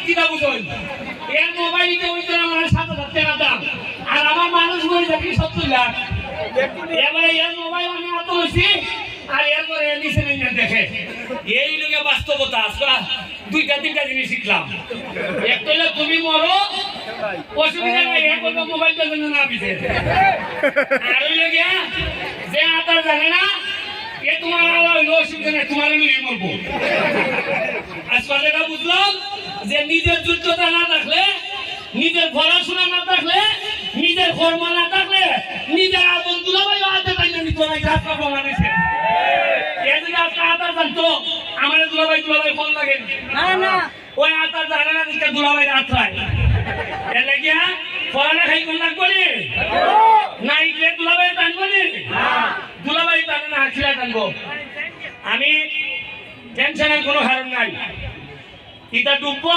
কিনা বুঝুন এর মোবাইলতে ওই জন্য আমার 7,000 টাকা দাম আর আমার মানুষ বই দেখি 70 লাখ এবারে এর মোবাইল আমি হাতে লইছি আর এরপরে নিচে নিয়ে দেখে এই লোকে বাস্তবতা আসবা দুইটা তিনটা জিনিস শিখলাম একটা হলো তুমি মরো অসুবিধা নাই এক বলবো মোবাইলটা জন্য না বিছে আর ওই লোকে যে আতার জানে না এ তোমার হইলো অসুবিধা নাই তোমার হইলো মরবো আসলে এটা বুঝলাম যে নিজের যোগ্যতা না থাকলে নিজের পড়াশোনা না থাকলে নিজের কর্ম না থাকলে নিজের আপন দুলাভাই হাতে পাই না নিতে নাই রাস্তা বানাইছে এদিকে আজকে আতার জানতো আমার দুলাভাই ফোন লাগে না না ওই আতার জানে না নিতে দুলাভাই আত্রায় এর লাগিয়া পড়ালেখাই কোন লাগবে না ইলে দুলাভাই টানবো নি দুলাভাই টানে না হাসিলা টানবো আমি টেনশনের কোনো কারণ নাই এটা ডুববো